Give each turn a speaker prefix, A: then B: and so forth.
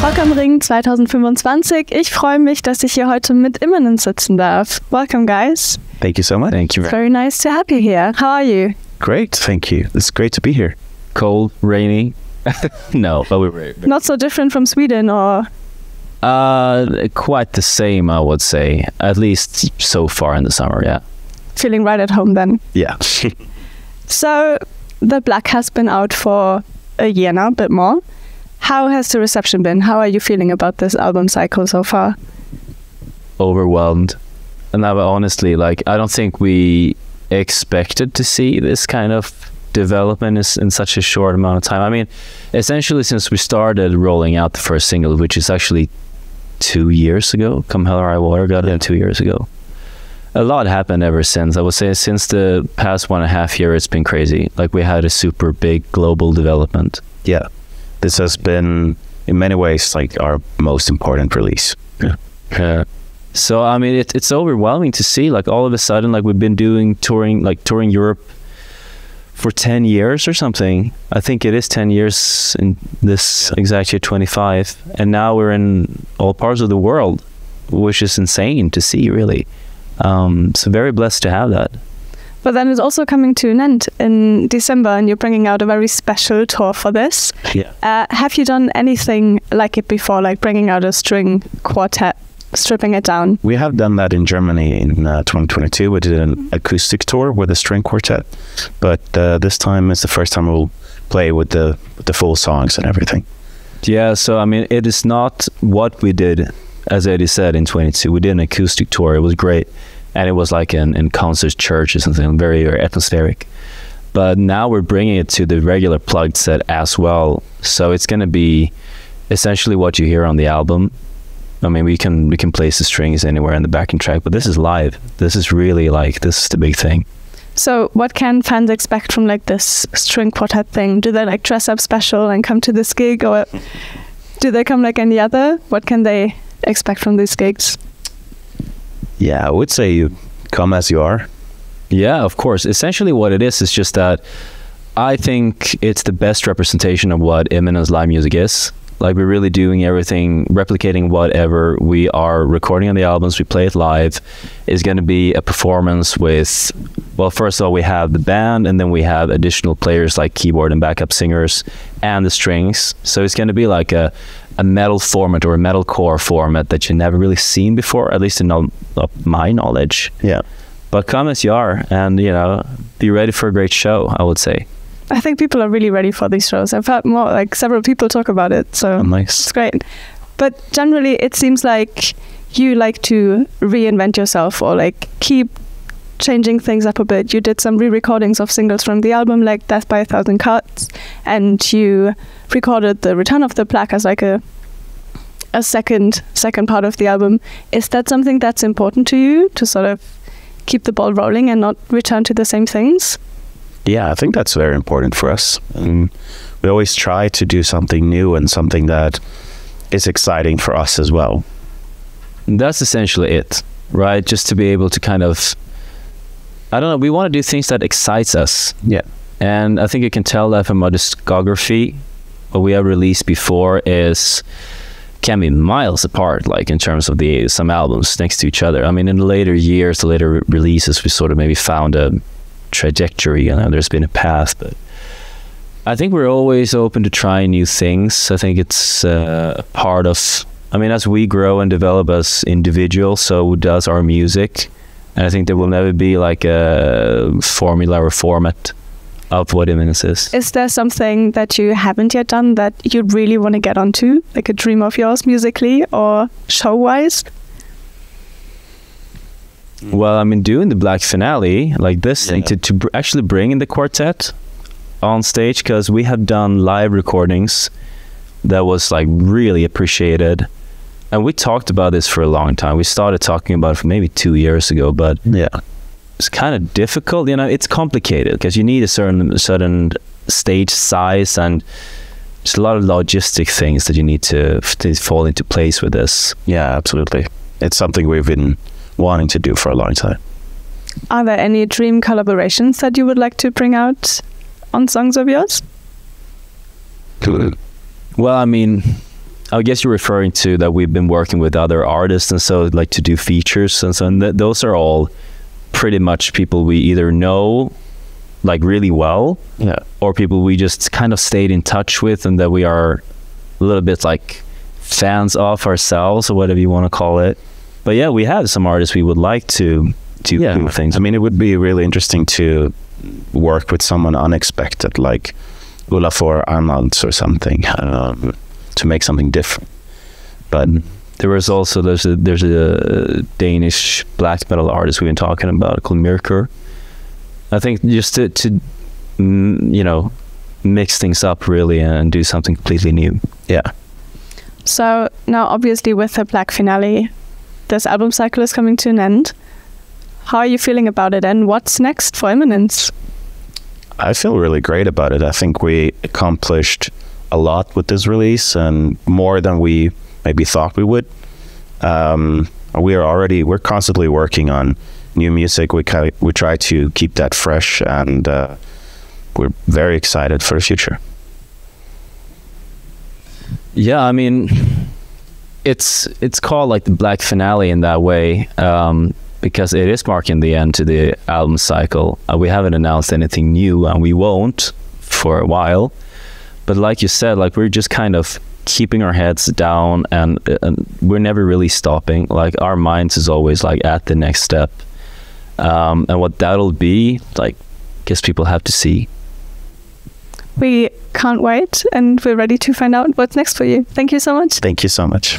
A: Rock am Ring 2025. Ich freue mich, dass ich hier heute mit Imminence sitzen darf. Welcome, guys.
B: Thank you so much.
C: Thank you.
A: It's very nice to have you here. How are you?
B: Great, thank you. It's great to be here.
C: Cold, rainy. No, but we're
A: Not so different from Sweden, or?
C: Quite the same, I would say. At least so far in the summer, yeah.
A: Feeling right at home then.
B: Yeah.
A: So, The Black has been out for a year now, a bit more. How has the reception been? How are you feeling about this album cycle so far?
C: Overwhelmed. And now, honestly, like, I don't think we expected to see this kind of development in such a short amount of time. I mean, essentially, since we started rolling out the first single, which is actually 2 years ago, Come Hell or High Water, got it 2 years ago. A lot happened ever since. I would say since the past 1.5 years, it's been crazy. Like, we had a super big global development.
B: Yeah. This has been, in many ways, like our most important release.
C: Yeah. So, I mean, it's overwhelming to see, like, all of a sudden, like, we've been touring Europe for 10 years or something. I think it is 10 years in this exact year, 25. And now we're in all parts of the world, which is insane to see, really. So very blessed to have that.
A: But then it's also coming to an end in December, and you're bringing out a very special tour for this.
B: Yeah.
A: Have you done anything like it before, like bringing out a string quartet, stripping it down?
B: We have done that in Germany in 2022. We did an acoustic tour with a string quartet, but this time is the first time we'll play with the full songs and everything.
C: Yeah, so I mean, it is not what we did, as Eddie said, in 22. We did an acoustic tour. It was great. And it was like in concert church or something, very, very atmospheric. But now we're bringing it to the regular plugged set as well. So it's going to be essentially what you hear on the album. I mean, we can place the strings anywhere in the backing track, but this is live. This is really like, this is the big thing.
A: So what can fans expect from like this string quartet thing? Do they like dress up special and come to this gig, or do they come like any other? What can they expect from these gigs?
B: Yeah, I would say you come as you are.
C: Yeah, of course. Essentially what it is just that I think it's the best representation of what Imminence live music is. Like, we're really doing everything, replicating whatever we are recording on the albums. We play it live. It's going to be a performance with, well, first of all, we have the band, and then we have additional players like keyboard and backup singers and the strings. So it's going to be like a metal format or a metalcore format that you've never really seen before, at least in my knowledge.
B: Yeah.
C: But come as you are, and, you know, be ready for a great show, I would say.
A: I think people are really ready for these shows. I've heard more, like several people talk about it, so
C: nice.
A: It's great. But generally, it seems like you like to reinvent yourself, or like keep changing things up a bit. You did some re-recordings of singles from the album, like Death by a Thousand Cuts, and you recorded the Return of the Black as like a second part of the album. Is that something that's important to you, to sort of keep the ball rolling and not return to the same things?
B: Yeah, I think that's very important for us. We always try to do something new and something that is exciting for us as well.
C: That's essentially it, right? Just to be able to kind of, I don't know, we want to do things that excites us.
B: Yeah.
C: And I think you can tell that from our discography. What we have released before can be miles apart, like in terms of some albums next to each other. I mean, in the later years, the later releases, we sort of maybe found a trajectory, you know, there's been a path, but I think we're always open to trying new things. I think it's a part of, I mean, as we grow and develop as individuals, so does our music. And I think there will never be like a formula or format of what Imminence is. Is
A: there something that you haven't yet done that you really want to get onto, like a dream of yours musically or show-wise?
C: Well, I mean, doing the Black finale, like this thing, to actually bring in the quartet on stage, because we have done live recordings that was like really appreciated. And we talked about this for a long time. We started talking about it for maybe 2 years ago, but yeah, it's kind of difficult. You know, it's complicated because you need a certain stage size, and there's a lot of logistic things that you need to fall into place with this.
B: Yeah, absolutely. It's something we've been wanting to do for a long time.
A: Are there any dream collaborations that you would like to bring out on songs of yours?
C: Well, I mean, I guess you're referring to that we've been working with other artists, and so like to do features, and so those are all pretty much people we either know like really well, or people we just kind of stayed in touch with and that we are a little bit like fans of ourselves, or whatever you want to call it. But yeah, we have some artists we would like to do things.
B: I mean, it would be really interesting to work with someone unexpected, like Olafur Arnalds or something, to make something different. But
C: there was also there's a Danish black metal artist we've been talking about called Mirkur. I think just to you know, mix things up really and do something completely new.
B: Yeah.
A: So now, obviously, with the Black finale, this album cycle is coming to an end. How are you feeling about it, and what's next for Imminence?
B: I feel really great about it. I think we accomplished a lot with this release, and more than we maybe thought we would. We're constantly working on new music. We try to keep that fresh, and we're very excited for the future.
C: Yeah, I mean, it's called like the Black finale in that way, because it is marking the end to the album cycle. We haven't announced anything new, and we won't for a while. But like you said, like we're just kind of keeping our heads down, and we're never really stopping. Like our minds is always like at the next step, and what that'll be like, guess people have to see.
A: We can't wait, and we're ready to find out what's next for you. Thank you so much.
B: Thank you so much.